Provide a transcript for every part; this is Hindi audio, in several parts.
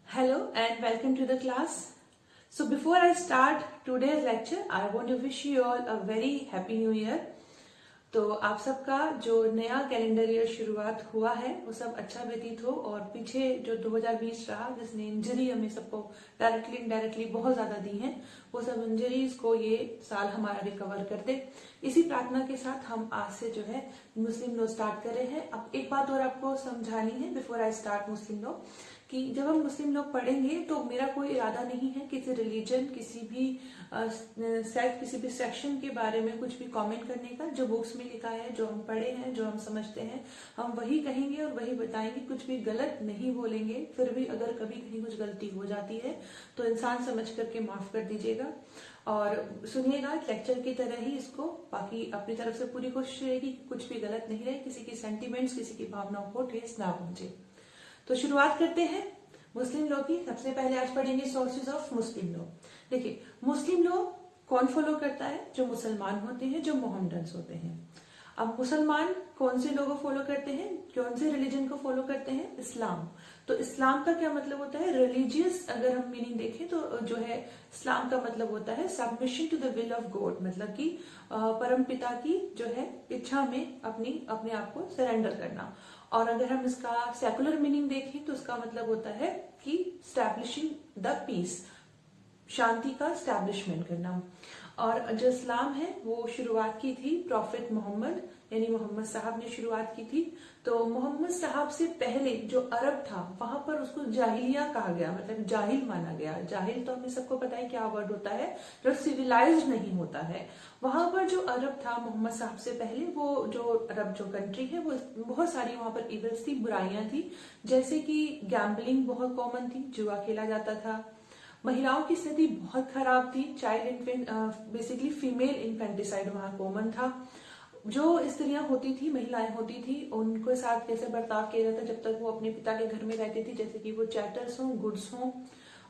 Hello and welcome to the class. So before I start today's lecture, I want to wish you all a very happy new year. तो आप सबका जो नया कैलेंडर ईयर शुरुआत हुआ है वो सब अच्छा व्यतीत हो और पीछे जो 2020 रहा जिसने इंजरी हमें सबको डायरेक्टली इनडायरेक्टली बहुत ज्यादा दी है वो सब इंजरीज को ये साल हमारा रिकवर कर दे। इसी प्रार्थना के साथ हम आज से जो है मुस्लिम लॉ स्टार्ट कर रहे हैं। अब एक बात और आपको समझानी है before I start Muslim law कि जब हम मुस्लिम लोग पढ़ेंगे तो मेरा कोई इरादा नहीं है किसी रिलीजन किसी भी सेक्ट किसी भी सेक्शन के बारे में कुछ भी कमेंट करने का। जो बुक्स में लिखा है जो हम पढ़े हैं जो हम समझते हैं हम वही कहेंगे और वही बताएंगे, कुछ भी गलत नहीं बोलेंगे। फिर भी अगर कभी कहीं कुछ गलती हो जाती है तो इंसान समझ करके माफ कर दीजिएगा और सुनिएगा लेक्चर की तरह ही इसको। बाकी अपनी तरफ से पूरी कोशिश रहेगी कुछ भी गलत नहीं रहे, किसी की सेंटिमेंट्स किसी की भावनाओं को ठेस ना पहुंचे। तो शुरुआत करते हैं मुस्लिम लॉ की। सबसे पहले आज पढ़ेंगे सोर्सेज ऑफ मुस्लिम लॉ। देखिए मुस्लिम लॉ कौन फॉलो करता है? जो मुसलमान होते हैं, जो मोहम्मडन्स होते हैं। अब मुसलमान कौन से लोगों को फॉलो करते हैं, कौन से रिलीजन को फॉलो करते हैं? इस्लाम। तो इस्लाम का क्या मतलब होता है? रिलीजियस अगर हम मीनिंग देखें तो जो है इस्लाम का मतलब होता है submission to the will of God, मतलब कि परम पिता की जो है इच्छा में अपने आप को सरेंडर करना। और अगर हम इसका सेकुलर मीनिंग देखें तो इसका मतलब होता है कि स्टैब्लिशिंग द पीस, शांति का स्टैब्लिशमेंट करना। और जो इस्लाम है वो शुरुआत की थी प्रॉफिट मोहम्मद यानी मोहम्मद साहब ने शुरुआत की थी। तो मोहम्मद साहब से पहले जो अरब था वहां पर उसको जाहिलिया कहा गया, मतलब जाहिल माना गया। जाहिल तो हमें सबको पता है क्या वर्ड होता है, जो सिविलाइज्ड नहीं होता है। वहां पर जो अरब था मोहम्मद साहब से पहले, वो जो अरब जो कंट्री है वो बहुत सारी वहां पर इवल्स थी, बुराइयां थी। जैसे कि गैम्बलिंग बहुत कॉमन थी, जुआ खेला जाता था। महिलाओं की स्थिति बहुत खराब थी, child infant basically female infanticide वहां कॉमन था। जो स्त्रियां होती थी, महिलाएं होती थी, उनके साथ कैसे बर्ताव किया जाता जब तक वो अपने पिता के घर में रहती थी, जैसे कि वो चैटर्स हों, गुड्स हों।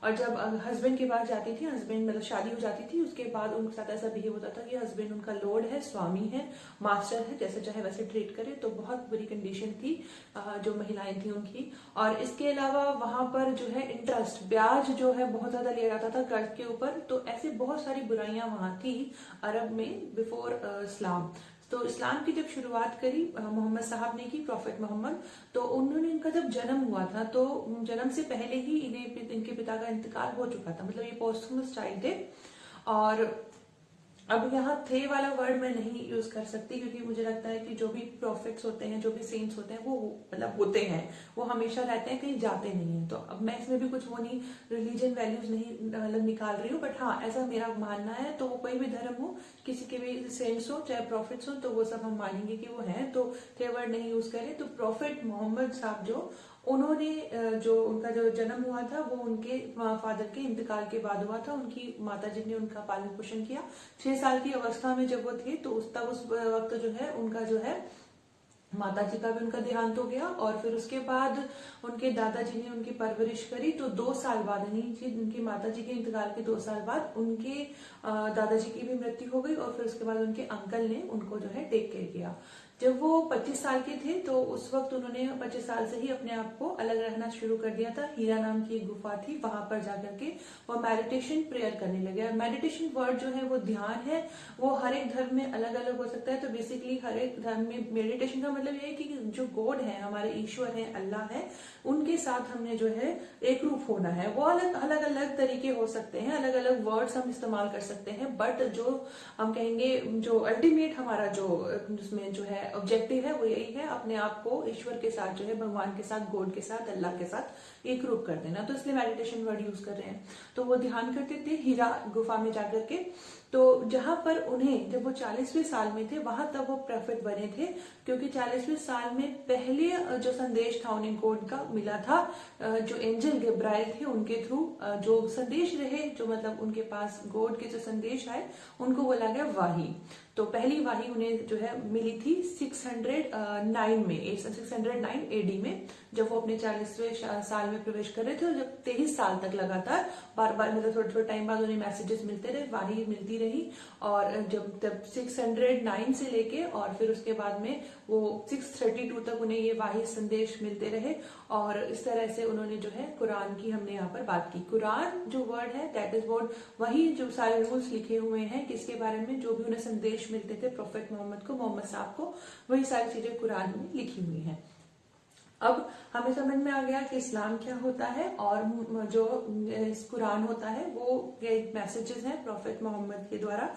और जब हस्बैंड के पास जाती थी, हस्बैंड मतलब शादी हो जाती थी, उसके बाद उनके साथ ऐसा बिहेव होता था कि हस्बैंड उनका लॉर्ड है, स्वामी है, मास्टर है, जैसे चाहे वैसे ट्रीट करे। तो बहुत बुरी कंडीशन थी जो महिलाएं थी उनकी। और इसके अलावा वहां पर जो है इंटरेस्ट, ब्याज जो है बहुत ज्यादा लिया जाता था कर्ज के ऊपर। तो ऐसे बहुत सारी बुराइयां वहां थी अरब में बिफोर इस्लाम। तो इस्लाम की जब शुरुआत करी मोहम्मद साहब ने की, प्रॉफिट मोहम्मद, तो उन्होंने इनका जब जन्म हुआ था तो जन्म से पहले ही इनके पिता का इंतकाल हो चुका था, मतलब ये पोस्टमस चाइल्ड थे। और अब यहाँ थे वाला वर्ड मैं नहीं यूज कर सकती क्योंकि मुझे लगता है कि जो भी प्रॉफिट्स होते हैं, जो भी सेंट्स होते हैं, वो मतलब होते हैं, वो हमेशा रहते हैं, कहीं जाते नहीं है। तो अब मैं इसमें भी कुछ वो नहीं रिलीजन वैल्यूज नहीं अलग निकाल रही हूँ, बट हाँ ऐसा मेरा मानना है। तो वो कोई भी धर्म हो, किसी के भी सेंट्स हो चाहे प्रॉफिट्स हो, तो वो सब हम मानेंगे कि वो हैं। तो थे वर्ड नहीं यूज करें। तो प्रॉफिट मोहम्मद साहब जो उन्होंने जो उनका जो जन्म हुआ था वो उनके फादर के इंतकाल के बाद हुआ था। उनकी माताजी ने उनका पालन पोषण किया। 6 साल की अवस्था में जब वो थे तो उस वक्त जो है उनका जो है माताजी का भी उनका देहांत हो गया। और फिर उसके बाद उनके दादाजी ने उनकी परवरिश करी। तो 2 साल बाद यानी उनकी माताजी के इंतकाल के 2 साल बाद उनके दादाजी की भी मृत्यु हो गई। और फिर उसके बाद उनके अंकल ने उनको जो है टेक केयर किया। जब वो 25 साल के थे तो उस वक्त उन्होंने 25 साल से ही अपने आप को अलग रखना शुरू कर दिया था। हीरा नाम की एक गुफा थी, वहां पर जाकर के वो मेडिटेशन प्रेयर करने लगे। मेडिटेशन वर्ड जो है वो ध्यान है, वो हर एक धर्म में अलग अलग हो सकता है। तो बेसिकली हर एक धर्म में मेडिटेशन का मतलब ये है कि जो गॉड है, हमारे ईश्वर है, अल्लाह है, उनके साथ हमने जो है एक रूप होना है। वो अलग अलग तरीके हो सकते हैं, अलग अलग वर्ड्स हम इस्तेमाल कर सकते हैं, बट जो हम कहेंगे जो अल्टीमेट हमारा जो उसमें जो है ऑब्जेक्टिव है वो यही है, अपने आप को ईश्वर के साथ जो है, भगवान के साथ, गॉड के साथ, अल्लाह के साथ एक रूप कर देना। तो इसलिए मेडिटेशन वर्ड यूज कर रहे हैं। तो वो ध्यान करते थे हीरा गुफा में जाकर के। तो जहां पर उन्हें जब वो 40वें साल में थे वहां तक वो प्रॉफिट बने थे, क्योंकि 40वें साल में पहले जो संदेश था उन्हें गॉड का मिला था, जो एंजल गब्राइल थे उनके थ्रू जो संदेश रहे, जो मतलब उनके पास गॉड के जो संदेश आए उनको बोला गया वाही। तो पहली वही उन्हें जो है मिली थी 609 में, 609 एडी में, जब वो अपने 40वें साल में प्रवेश कर रहे थे, और जब 23 साल तक लगातार बार बार मतलब थोड़े थोड़े टाइम बाद उन्हें मैसेजेस मिलते रहे, वही मिलती रही। और जब 609 से लेके और फिर उसके बाद में वो 632 तक उन्हें ये वाही संदेश मिलते रहे। और इस तरह से उन्होंने जो है कुरान की हमने यहाँ पर बात की। कुरान जो वर्ड है दैट इज वर्ड, वही जो सारे रूल्स लिखे हुए हैं किसके बारे में, जो भी उन्हें संदेश मिलते थे प्रोफेट मोहम्मद को, मोहम्मद साहब को, वही सारी चीजें कुरान में लिखी हुई हैं। अब हमें समझ में आ गया कि इस्लाम क्या होता है, और जो कुरान होता है वो मैसेजेस हैं प्रोफेट मोहम्मद के द्वारा,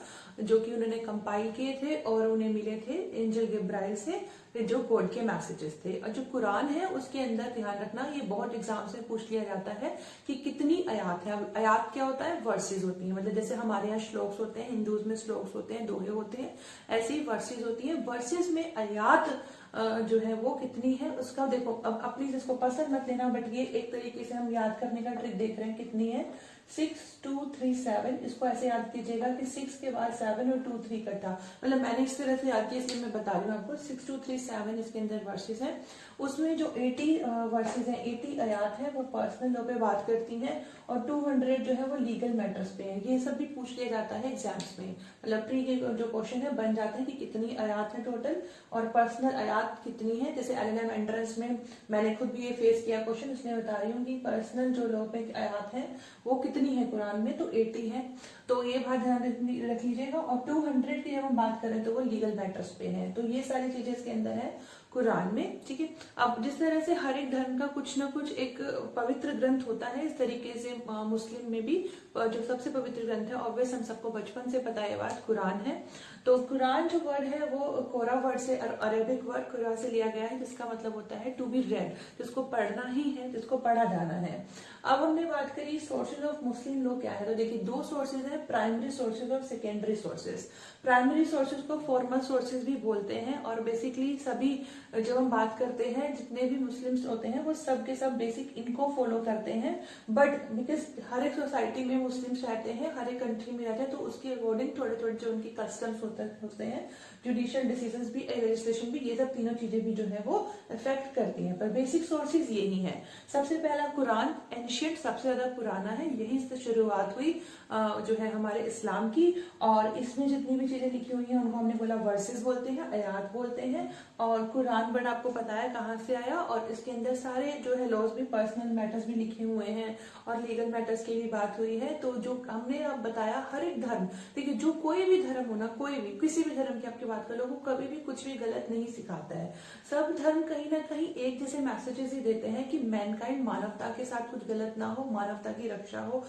जो कि उन्होंने कंपाइल किए थे और उन्हें मिले थे एंजल गब्राइल से, जो गॉड के मैसेजेस थे। और जो कुरान है उसके अंदर ध्यान रखना, ये बहुत एग्जाम्स में पूछ लिया जाता है कि कितनी आयात है। आयात क्या होता है, वर्सेज होती है, मतलब जैसे हमारे यहाँ श्लोक्स होते हैं, हिंदूज में श्लोक्स होते हैं, दोहे होते हैं, ऐसे ही वर्सेज होती है। वर्सेज में आयात जो है वो कितनी है उसका देखो, अब अपनी जिसको पसंद मत लेना, बट ये एक तरीके से हम याद करने का ट्रिक देख रहे हैं कितनी है, 6 2 3 7। इसको ऐसे याद कीजिएगा कि 6 के बाद 7 और 2 3 इकट्ठा, मतलब मैंने इस तरह से याद किया इसलिए मैं बता रही हूँ आपको। 6 2 3 7 इसके अंदर वर्सेस हैं, उसमें जो 80 वर्सेस हैं, 80 आयात है वो पर्सनल लॉ पे बात करती हैं, और 200 जो है वो लीगल मैटर्स पे है। ये सब भी पूछ लिया जाता है एग्जाम्स में, मतलब प्री के जो क्वेश्चन है बन जाते हैं कि कितनी आयात है टोटल, और पर्सनल आयात कितनी है। जैसे एलएलएम एंट्रेंस में मैंने खुद भी ये फेस किया क्वेश्चन, इसलिए बता रही हूँ कि पर्सनल जो लॉ पे आयात है वो कितनी है कुरान में, तो 80 है। तो ये बात ध्यान रख लीजिएगा। और 200 की जब हम बात करें तो वो लीगल मैटर्स पे है। तो ये सारी चीजें इसके अंदर है कुरान में, ठीक है। अब जिस तरह से हर एक धर्म का कुछ ना कुछ एक पवित्र ग्रंथ होता है, इस तरीके से मुस्लिम में भी जो सबसे पवित्र ग्रंथ है, ऑब्वियस हम सबको बचपन से पता है बात, कुरान है। तो कुरान जो वर्ड है वो कोरा वर्ड से, अरेबिक वर्ड कुरान से लिया गया है, जिसका मतलब होता है टू बी रेड, जिसको पढ़ना ही है, जिसको पढ़ा जाना है। अब हमने बात करी सोर्सेज ऑफ मुस्लिम लॉ क्या है, तो देखिए दो सोर्सेज है, प्राइमरी सोर्सेज और सेकेंडरी सोर्सेज। प्राइमरी सोर्सेज को फॉर्मल सोर्सेज भी बोलते हैं, और बेसिकली सभी जब हम बात करते हैं जितने भी मुस्लिम्स होते हैं वो सब के सब बेसिक इनको फॉलो करते हैं। बट बिकॉज हर एक सोसाइटी में मुस्लिम्स रहते हैं, हर एक कंट्री में रहते हैं, तो उसके अकॉर्डिंग थोड़े थोड़े जो उनकी कस्टम्स होते हैं, जुडिशियल डिसीजंस भी, लेजिस्लेशन भी, ये सब तीनों चीजें भी जो है वो इफेक्ट करती हैं। पर बेसिक सोर्सेज यही है। सबसे पहला कुरान एंशियंट, सबसे ज्यादा पुराना है, यही से शुरुआत हुई जो है हमारे इस्लाम की। और इसमें जितनी भी चीजें लिखी हुई हैं उनको हमने बोला वर्सेस बोलते हैं, आयात बोलते हैं। और कुरान वर्ड आपको पता है कहाँ से आया, और इसके अंदर सारे जो है लॉज भी, पर्सनल मैटर्स भी लिखे हुए हैं, और लीगल मैटर्स की भी बात हुई है। तो जो हमने अब बताया, हर एक धर्म, देखिए जो कोई भी धर्म होना, कोई भी किसी भी धर्म की आपकी बात कर लो, वो कभी भी कुछ भी गलत नहीं सिखाता है। सब धर्म कहीं ना कहीं एक जैसे मैसेजेस ही देते हैं कि मैनकाइंड, मानवता के साथ कुछ गलत ना हो, मानवता की रक्षा हो,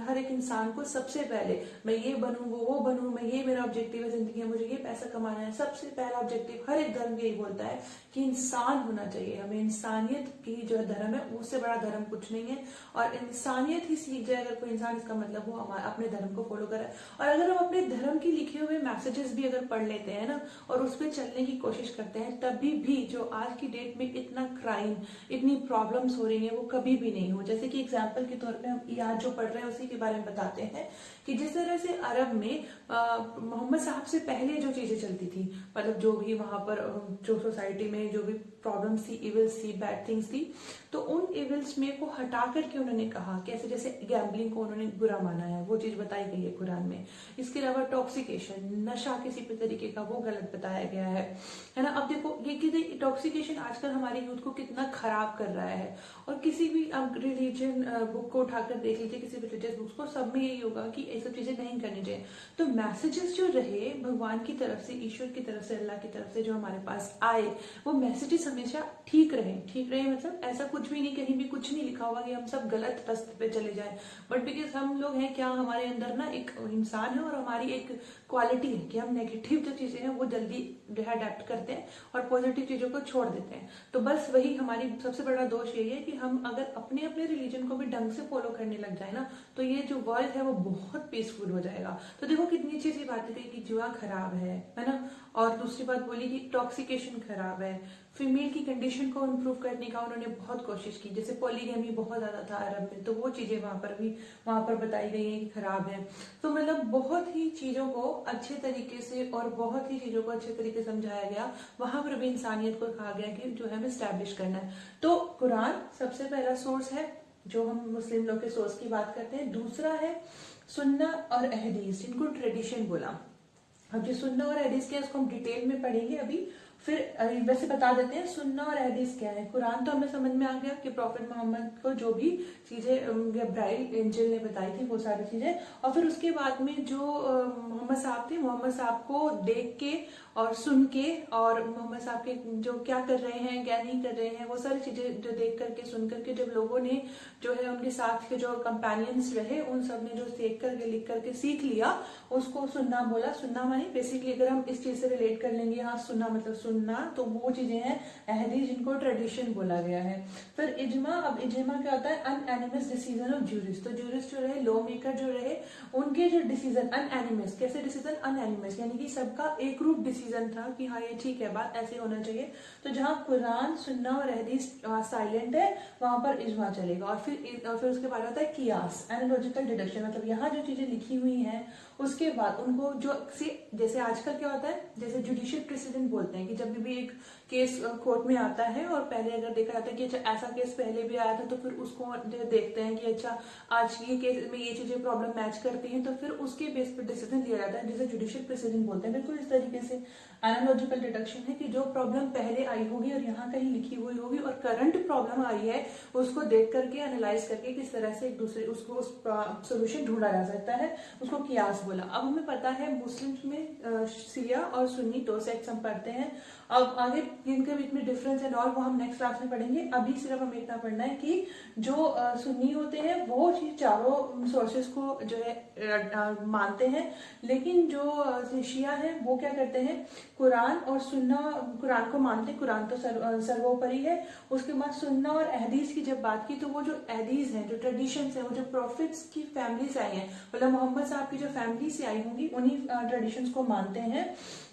हर एक इंसान को सबसे पहले मैं ये बनूं, वो बनूं, मैं ये मेरा ऑब्जेक्टिव है जिंदगी में, मुझे ये पैसा कमाना है, सबसे पहला ऑब्जेक्टिव हर एक धर्म यही बोलता है कि इंसान होना चाहिए हमें। इंसानियत की जो धर्म है, उससे बड़ा धर्म कुछ नहीं है, और इंसानियत ही सीख जाए अगर कोई इंसान, इसका मतलब वो अपने धर्म को फॉलो करे। और अगर हम अपने धर्म के लिखे हुए मैसेजेस भी अगर पढ़ लेते हैं ना, और उस पर चलने की कोशिश करते हैं, तभी भी जो आज की डेट में इतना क्राइम, इतनी प्रॉब्लम्स हो रही है, वो कभी भी नहीं हो। जैसे कि एग्जाम्पल के तौर पे हम आज जो पढ़ रहे हैं उसी के बारे में बताते हैं कि जिस तरह से अरब में मोहम्मद साहब से पहले जो चीजें चलती थी, मतलब जो भी वहां पर जो सोसाइटी में जो भी प्रॉब्लम्स थी, इविल्स थी, बैड थिंग्स थी, तो उन इविल्स में को हटा करके उन्होंने कहा कैसे, जैसे गैम्बलिंग को उन्होंने बुरा माना है, वो चीज बताई गई है कुरान में। इसके अलावा टॉक्सिकेशन, नशा किसी भी तरीके का, वो गलत बताया गया है ना। अब देखो ये टॉक्सिकेशन आजकल हमारी यूथ को कितना खराब कर रहा है। और किसी भी आप रिलीजन बुक को उठाकर देख लीजिए, किसी भी रिलीजियस बुक्स को, सब में यही होगा कि ये सब चीजें नहीं करनी चाहिए। तो मैसेजेस जो रहे भगवान की तरफ से, ईश्वर की तरफ से, अल्लाह की तरफ से जो हमारे पास आए, वो मैसेजेस हमेशा ठीक रहे। ठीक रहे मतलब ऐसा कुछ भी नहीं, कहीं भी कुछ नहीं लिखा हुआ कि हम सब गलत रास्ते पे चले जाएं। बट बिकॉज हम लोग हैं क्या, हमारे अंदर ना एक इंसान है और हमारी एक क्वालिटी है कि हम नेगेटिव जो चीजें हैं वो जल्दी जो है अडेप्ट करते हैं और पॉजिटिव चीजों को छोड़ देते हैं। तो बस वही हमारी सबसे बड़ा दोष यही है कि हम अगर अपने अपने रिलीजन को भी ढंग से फॉलो करने लग जाए ना, तो ये जो वर्ल्ड है वो बहुत पीसफुल हो जाएगा। तो देखो कितनी अच्छी बात है कि जुआ खराब है ना। और दूसरी बात बोली कि टॉक्सिकेशन खराब है, फीमेल की कंडीशन को इम्प्रूव करने का उन्होंने बहुत कोशिश की। जैसे पॉलीगैमी बहुत ज्यादा था अरब में, तो वो चीजें वहां पर बताई गई हैं कि खराब है। तो मतलब बहुत ही चीजों को अच्छे तरीके से और बहुत ही चीजों को अच्छे तरीके से समझाया गया। वहां पर भी इंसानियत को कहा गया कि जो है हमें स्टैब्लिश करना है। तो कुरान सबसे पहला सोर्स है जो हम मुस्लिम लोग के सोर्स की बात करते हैं। दूसरा है सुन्ना और अहदीस, जिनको ट्रेडिशन बोला। अब जो सुन्ना और हदीस क्या है उसको हम डिटेल में पढ़ेंगे अभी। फिर वैसे बता देते हैं सुन्ना और हदीस क्या है। कुरान तो हमें समझ में आ गया कि प्रॉफिट मोहम्मद को जो भी चीजें जब्राइल एंजल ने बताई थी वो सारी चीजें। और फिर उसके बाद में जो मोहम्मद साहब थे, मोहम्मद साहब को देख के और सुन के और मोहम्मद साहब के जो क्या कर रहे हैं क्या नहीं कर रहे हैं वो सारी चीजें जो देख करके सुन करके जब लोगों ने जो है उनके साथ के जो कंपेनियंस रहे उन सब ने जो देख करके लिख करके सीख लिया उसको सुन्ना बोला। सुन्ना मानी बेसिकली अगर हम इस चीज से रिलेट कर लेंगे, हाँ सुन्ना मतलब सुनना, तो वो चीजें हैं अहदीस जिनको ट्रेडिशन बोला गया है। फिर इजमा। अब इजमा क्या होता है? अनएनिमस डिसीजन ऑफ जूरिस्ट। तो जूरिस्ट जो रहे, लॉ मेकर जो रहे, उनके जो डिसीजन अनएनिमस, कैसे डिसीजन? अनएनिमस यानी कि सबका एक रूप डिसीजन था कि हाँ ये ठीक है, बात ऐसे होना चाहिए। तो जहां कुरान सुन्ना और हदीस साइलेंट है वहां पर इजमा चलेगा। और फिर उसके बाद आता है कियास, एनालॉजिकल डिडक्शन। मतलब यहाँ जो चीजें लिखी हुई हैं उसके बाद उनको जो जैसे आजकल क्या होता है, जैसे जुडिशियल प्रेसिडेंट बोलते हैं कि जब भी एक केस कोर्ट में आता है और पहले अगर देखा जाता है कि अच्छा ऐसा केस पहले भी आया था तो फिर उसको देखते हैं कि अच्छा आज ये केस में ये चीजें प्रॉब्लम मैच करती हैं तो फिर उसके बेस पर डिसीजन लिया जाता है, जिसे जुडिशियल प्रेसिडेंट बोलते हैं। बिल्कुल इस तरीके से एनालॉजिकल डिडक्शन है कि जो प्रॉब्लम पहले आई होगी और यहाँ कहीं लिखी हुई होगी और करंट प्रॉब्लम आई है उसको देख करके एनालाइज करके किस तरह से एक दूसरे उसको सोल्यूशन ढूंढा जा सकता है, उसको कियास बोला। अब हमें पता है मुस्लिम्स में शिया और सुन्नी दो सेक्ट्स हम पढ़ते हैं। अब आगे जिनके बीच में डिफरेंस है और वो हम नेक्स्ट क्लास में पढ़ेंगे। अभी सिर्फ हमें इतना पढ़ना है कि जो सुन्नी होते हैं वो चारों सोर्सेस को जो है मानते हैं, लेकिन जो शिया है वो क्या करते हैं, कुरान और सुन्ना, कुरान को मानते हैं, कुरान तो सर्वोपरि है। उसके बाद सुन्ना और अहदीस की जब बात की तो वो जो अहदीस है, जो ट्रेडिशन है, वो जो प्रॉफिट्स की फैमिली से आई है, मतलब मोहम्मद साहब की जो फैमिली से आई होंगी उन्हीं ट्रेडिशंस को मानते हैं।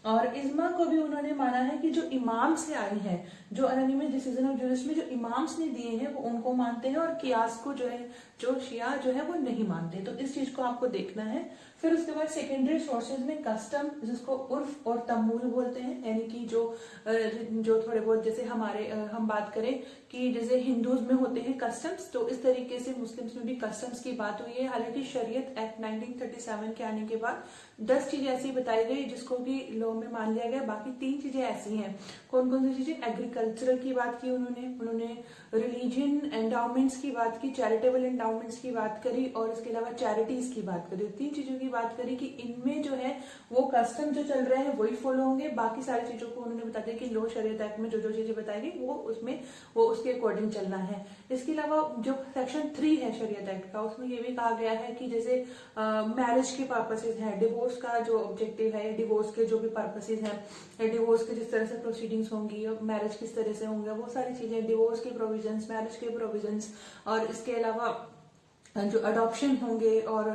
और इजमा को भी उन्होंने माना है कि जो इमाम से आई है, जो अनोनिमस डिसीजन ऑफ जूरिस्ट में जो इमाम्स ने दिए हैं वो उनको मानते हैं। और कियास को जो है जो शिया जो है वो नहीं मानते। तो इस चीज को आपको देखना है। फिर उसके बाद सेकेंडरी सोर्सेज में कस्टम, जिसको उर्फ और तमूल बोलते हैं, यानी कि जो थोड़े बहुत जैसे हमारे हम बात करें कि जैसे हिंदूज में होते हैं कस्टम्स, तो इस तरीके से मुस्लिम्स में भी कस्टम्स की बात हुई है। हालांकि शरीयत एक्ट 1937 के आने के बाद 10 चीजें ऐसी बताई गई जिसको कि लॉ में मान लिया गया। बाकी 3 चीजें ऐसी हैं। कौन कौन सी चीजें? एग्रीकल्चरल की बात की उन्होंने रिलीजन एंडाउमेंट्स की बात की, चैरिटेबल एंडाउमेंट्स की बात करी और इसके अलावा चैरिटीज की बात करी। 3 चीजों की बात करी कि इनमें जो है वो कस्टम जो चल रहे हैं वही फॉलो होंगे। बाकी सारी चीजों को उन्होंने बता दिया कि लॉ शरीयत एक्ट में जो जो चीजें बताई गई वो उसके अकॉर्डिंग चलना है। इसके अलावा जो सेक्शन 3 है शरीयत एक्ट का, उसमें ये भी कहा गया है कि जैसे मैरिज के पर्पसेज हैं, डिवोर्स का जो ऑब्जेक्टिव है, डिवोर्स के जो भी पर्पसेज हैं, डिवोर्स के जिस तरह से प्रोसीडिंग्स होंगी, मैरिज किस तरह से होंगे, वो सारी चीजें, डिवोर्स के प्रोविजंस, मैरिज के प्रोविजंस, और इसके अलावा जो अडॉप्शन होंगे और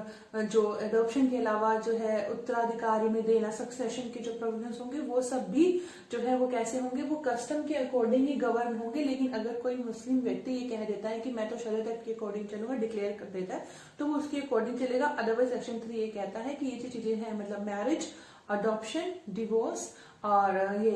जो अडॉप्शन के अलावा जो है उत्तराधिकारी में देना, सक्सेशन के जो प्रोविजंस होंगे वो सब भी जो है वो कैसे होंगे, वो कस्टम के अकॉर्डिंग ही गवर्न होंगे। लेकिन अगर कोई मुस्लिम व्यक्ति ये कह देता है कि मैं तो शरीयत एक्ट के अकॉर्डिंग चलूंगा, डिक्लेयर कर देता है, तो वो उसके अकॉर्डिंग चलेगा। अदरवाइज सेक्शन 3 ये कहता है कि ये जो चीजें हैं, मतलब मैरिज, अडॉप्शन, डिवोर्स और ये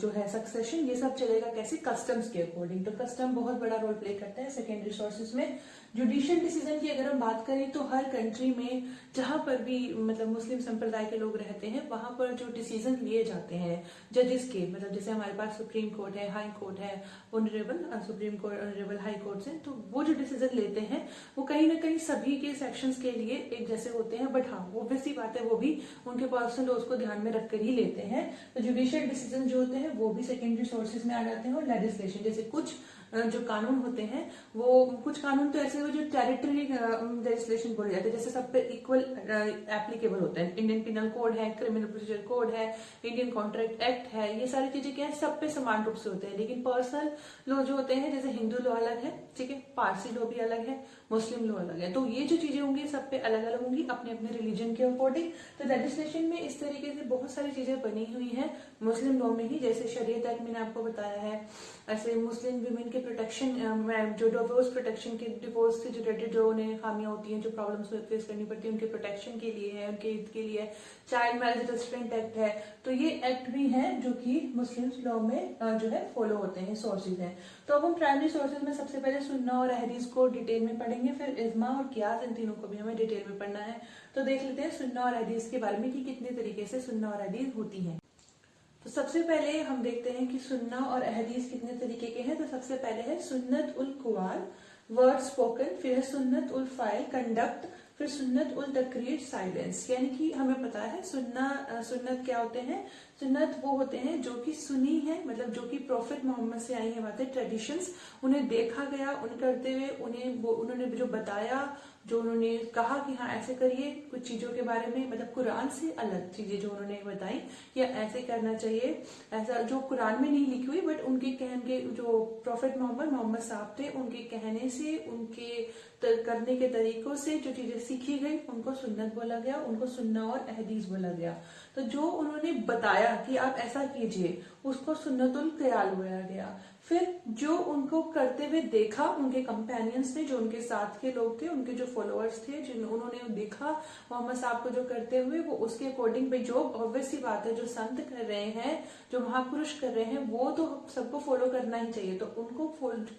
जो है सक्सेशन, ये सब चलेगा कैसे? कस्टम्स के अकॉर्डिंग। तो कस्टम बहुत बड़ा रोल प्ले करते हैं सेकेंडरी सोर्सेज में। जुडिशियल डिसीजन की अगर हम बात करें तो हर कंट्री में जहां पर भी मतलब मुस्लिम संप्रदाय के लोग रहते हैं वहां पर जो डिसीजन लिए जाते हैं जजेस के, मतलब जैसे हमारे पास सुप्रीम कोर्ट है, हाई कोर्ट है, honourable supreme court, honourable high court है, तो वो जो डिसीजन लेते हैं वो कहीं ना कहीं सभी के सेक्शंस के लिए एक जैसे होते हैं। बट हाँ, ऑब्वियस सी बात है वो भी उनके पर्सनल लॉज को ध्यान में रखकर ही लेते हैं। तो जुडिशियल डिसीजन जो होते हैं वो भी सेकेंडरी सोर्सेज में आ जाते हैं। और लेजिस्लेशन, जैसे कुछ जो कानून होते हैं, वो कुछ कानून तो ऐसे हुए जो टेरिटरी लेजिस्लेशन बोले जाते हैं, जैसे सब पे इक्वल एप्लीकेबल होते हैं। इंडियन पिनल कोड है, क्रिमिनल प्रोसीजर कोड है, इंडियन कॉन्ट्रैक्ट एक्ट है, ये सारी चीजें क्या है, सब पे समान रूप से होते हैं। लेकिन पर्सनल लॉ जो होते हैं, जैसे हिंदू लॉ अलग है, ठीक है, पारसी लॉ भी अलग है, मुस्लिम लॉ अलग है, तो ये जो चीजें होंगी सब पे अलग अलग होंगी अपने अपने रिलीजन के अकॉर्डिंग। तो लेजिस्लेशन में इस तरीके से बहुत सारी चीजें बनी हुई है मुस्लिम लॉ में ही, जैसे शरीयत एक्ट मैंने आपको बताया है, ऐसे मुस्लिम वीमेन के प्रोटेक्शन में जो डिवोर्स प्रोटेक्शन के, डिवोर्स से रिलेटेड जो उन्हें खामियां होती हैं, जो प्रॉब्लम्स फेस करनी पड़ती है, उनके प्रोटेक्शन के लिए है, उनके हित के लिए चाइल्ड मैरिज रेस्ट्रेंट एक्ट है। तो ये एक्ट भी है जो कि मुस्लिम लॉ में जो है फॉलो होते हैं, सोर्सेज हैं। तो अब हम प्राइमरी सोर्सेज में सबसे पहले सुन्ना और अहदीस को डिटेल में पढ़ेंगे, फिर इजमा और कियास, इन तीनों को भी हमें डिटेल में पढ़ना है। तो देख लेते हैं सुन्ना और अहदीस के बारे में कि कितने तरीके से सुन्ना और अहदीस होती है। तो सबसे पहले हम देखते हैं कि सुन्ना और अहदीस कितने तरीके के हैं। तो सबसे पहले है सुन्नत उल कुवाल, वर्ड स्पोकन, फिर है सुन्नत उल फाइल, कंडक्ट, फिर सुन्नत उल तकरीर, साइलेंस। यानी कि हमें पता है सुन्नत क्या होते हैं। सुन्नत वो होते हैं जो कि सुनी है, मतलब जो कि प्रॉफिट मोहम्मद से आई है बातें, ट्रेडिशंस, उन्हें देखा गया, उन करते हुए उन्होंने जो बताया, जो उन्होंने कहा कि हाँ ऐसे करिए, कुछ चीजों के बारे में, मतलब कुरान से अलग चीजें जो उन्होंने बताई या ऐसे करना चाहिए, ऐसा जो कुरान में नहीं लिखी हुई, बट उनके कहने के, जो प्रॉफिट मोहम्मद साहब थे, उनके कहने से, उनके करने के तरीकों से जो चीजें सीखी गई, उनको सुन्नत बोला गया, उनको सुन्ना और अहदीस बोला गया। तो जो उन्होंने बताया कि आप ऐसा कीजिए, उसको सुन्नतुल क़याल बोला गया। फिर जो उनको करते हुए देखा उनके कंपेनियंस ने, जो उनके साथ के लोग थे, उनके जो फॉलोअर्स थे, जिन उन्होंने देखा मोहम्मद साहब को जो करते हुए, वो उसके अकॉर्डिंग भाई, जो ऑब्वियस सी बात है, जो संत कर रहे हैं, जो महापुरुष कर रहे हैं, वो तो सबको फॉलो करना ही चाहिए। तो उनको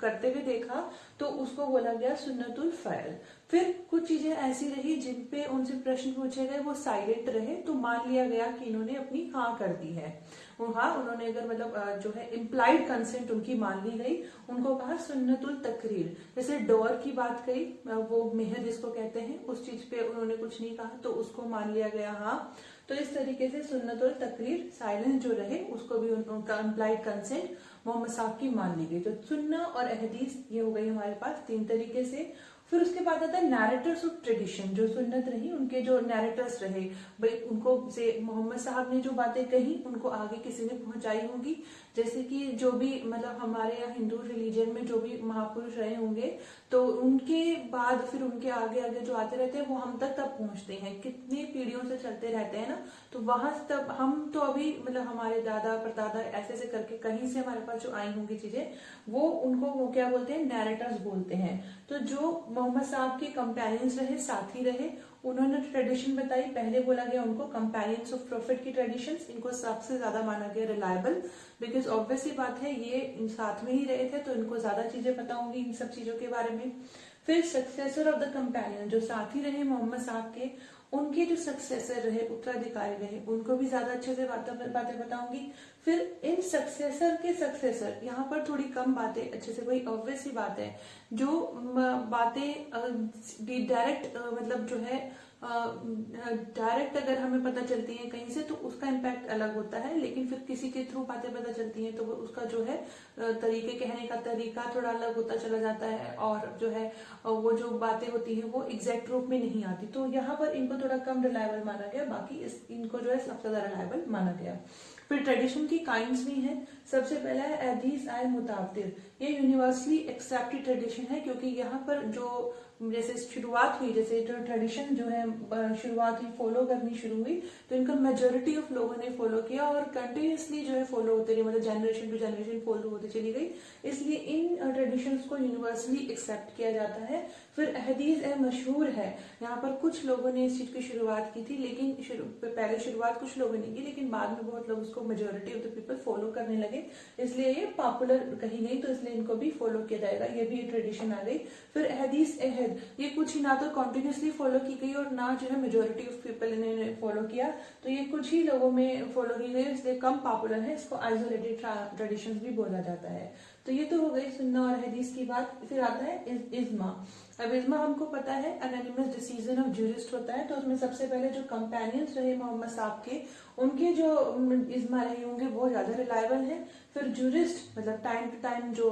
करते हुए देखा तो उसको बोला गया सुन्नतुल फाइल। फिर कुछ चीजें ऐसी रही जिनपे उनसे प्रश्न पूछे गए, वो साइलेंट रहे, तो मान लिया गया कि इन्होंने अपनी हाँ कर दी है। हाँ, उन्होंने अगर मतलब जो है इम्प्लाइड कंसेंट उनकी मान ली गई, उनको कहा सुन्नतुल तकरीर। जैसे डोर की बात करी, वो मेहर जिसको कहते हैं, उस चीज पे उन्होंने कुछ नहीं कहा तो उसको मान लिया गया हाँ। तो इस तरीके से सुन्नतुल तकरीर, साइलेंस जो रहे, उसको भी उनका इम्प्लाइड कंसेंट मोहम्मद साहब की मान ली गई। तो सुन्ना और अहदीस ये हो गई हमारे पास तीन तरीके से। फिर उसके बाद आता है नैरेटर्स ऑफ ट्रेडिशन। जो सुन्नत रही, उनके जो नैरेटर्स रहे, भाई उनको से मोहम्मद साहब ने जो बातें कही, उनको आगे किसी ने पहुंचाई होगी। जैसे कि जो भी मतलब हमारे यहाँ हिंदू रिलीजन में जो भी महापुरुष रहे होंगे, तो उनके बाद फिर उनके आगे आगे जो आते रहते हैं, वो हम तक तब पहुंचते हैं, कितनी पीढ़ियों से चलते रहते हैं ना। तो वहां तब हम तो अभी मतलब हमारे दादा परदादा ऐसे से करके कहीं से हमारे पास जो आई होंगी चीजें, वो उनको वो क्या बोलते हैं, नैरेटर्स बोलते हैं। तो जो मोहम्मद साहब के कंपेनियंस रहे, साथी रहे, उन्होंने ट्रेडिशन बताई, पहले बोला गया उनको कंपेनियंस ऑफ प्रॉफिट की ट्रेडिशंस, इनको सबसे ज्यादा माना गया रिलायबल, बिकॉज ऑब्वियस ही बात है ये साथ में ही रहे थे, तो इनको ज्यादा चीजें पता होंगी इन सब चीजों के बारे में। फिर सक्सेसर ऑफ द कंपेनियन, जो साथी रहे मोहम्मद साहब के, उनके जो सक्सेसर रहे, उत्तराधिकारी रहे, उनको भी ज्यादा अच्छे से बातें बताऊंगी। फिर इन सक्सेसर के सक्सेसर, यहाँ पर थोड़ी कम बातें अच्छे से, वही ऑब्वियस ही बात है, जो बातें डायरेक्ट मतलब जो है डायरेक्ट अगर हमें पता चलती है कहीं से, तो उसका इम्पैक्ट अलग होता है। लेकिन फिर किसी के थ्रू बातें पता चलती हैं, तो वो उसका जो है तरीके कहने का तरीका थोड़ा अलग होता चला जाता है, और जो है वो जो बातें होती है वो एग्जैक्ट रूप में नहीं आती। तो यहाँ पर इनको थोड़ा कम रिलायबल माना गया, बाकी इनको जो है सबसे ज्यादा रिलायबल माना गया। फिर ट्रेडिशन की काइंड्स भी हैं। सबसे पहला है हदीस आय मुतावतिर। ये यूनिवर्सली एक्सेप्टेड ट्रेडिशन है, क्योंकि यहाँ पर जो जैसे शुरुआत हुई, जैसे जो ट्रेडिशन जो है शुरुआत हुई, फॉलो करनी शुरू हुई, तो इनका मेजोरिटी ऑफ लोगों ने फॉलो किया और कंटिन्यूसली जो है फॉलो होते रही, मतलब जनरेशन टू जनरेशन फॉलो होती चली गई। इसलिए इन ट्रेडिशंस को यूनिवर्सली एक्सेप्ट किया जाता है। फिर हदीस मशहूर है, यहाँ पर कुछ लोगों ने इस चीज की शुरुआत की थी, लेकिन पहले शुरुआत कुछ लोगों ने की, लेकिन बाद में बहुत लोग उसको majority of the people follow करने लगे, इसलिए ये पॉपुलर कही गई, तो इसलिए इनको भी फॉलो किया जाएगा, ये भी ट्रेडिशन आ गई। फिर हदीस अहद, ये कुछ ही ना तो कॉन्टिन्यूसली फॉलो की गई और ना जो है मेजोरिटी ऑफ पीपल इन्होंने फॉलो किया, तो ये कुछ ही लोगों में फॉलो की गई, इसलिए कम पॉपुलर है, इसको आइसोलेटेड ट्रेडिशन भी बोला जाता है। तो ये तो हो गई सुन्ना और हदीस की बात। फिर आता है इज्मा। अब इज्मा हमको पता है अनोनिमस डिसीजन ऑफ जूरिस्ट होता है, तो उसमें सबसे पहले जो कंपेनियंस रहे मोहम्मद साहब के, उनके जो इज्मा रहे होंगे वो ज्यादा रिलायबल है। फिर जूरिस्ट मतलब टाइम टू टाइम जो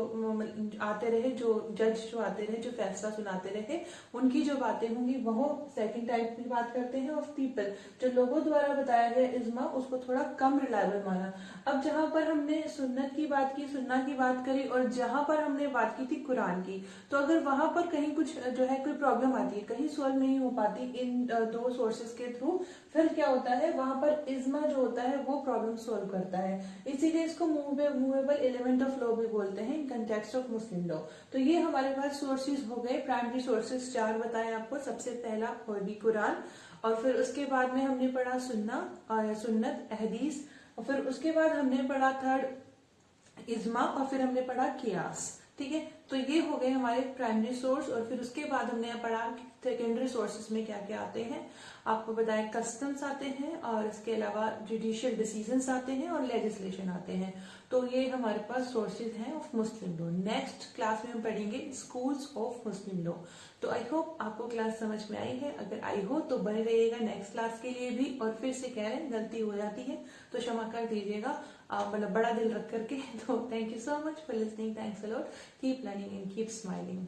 आते रहे, जो जज जो आते रहे, जो फैसला सुनाते रहे, उनकी जो बातें होंगी वो सेकंड टाइप की बात करते हैं। ऑफ पीपल, जो लोगों द्वारा बताया गया इज्मा उसको थोड़ा कम रिलायबल माना। अब जहां पर हमने सुन्नत की बात की, सुन्ना की बात करी, और जहां पर हमने बात की थी कुरान की, तो अगर वहां पर कहीं कुछ जो है कोई प्रॉब्लम आती है, कहीं सॉल्व नहीं हो पाती इन दो सोर्सेज के थ्रू, फिर क्या होता है वहां पर इज्मा जो होता है वो प्रॉब्लम सॉल्व करता है। इसीलिए इसको मूवेबल एलिमेंट ऑफ लॉ भी बोलते हैं in context of Muslim law. तो ये हमारे पास सोर्सेज हो गए, प्राइमरी सोर्सेज 4 बताए आपको। सबसे पहला होली कुरान, और फिर उसके बाद में हमने पढ़ा सुन्ना और सुन्नत हदीस, और फिर उसके बाद हमने पढ़ा थर्ड इज्मा, और फिर हमने पढ़ा कियास। ठीक है, तो ये हो गए हमारे प्राइमरी सोर्स। और फिर उसके बाद हमने पढ़ा सेकेंडरी सोर्सेज में क्या क्या आते हैं। आपको बताया कस्टम्स आते हैं, और इसके अलावा जुडिशियल डिसीजंस आते हैं, और लेजिस्लेशन आते हैं। तो ये हमारे पास सोर्सेज हैं of Muslim law. Next class में हम पढ़ेंगे स्कूल्स ऑफ मुस्लिम लॉ। तो आई होप आपको क्लास समझ में आई है। अगर आई हो तो बने रहिएगा नेक्स्ट क्लास के लिए भी। और फिर से कह रहे हैं गलती हो जाती है तो क्षमा कर दीजिएगा, मतलब बड़ा दिल रख करके। तो thank you so much for listening, thanks a lot, keep learning and keep smiling.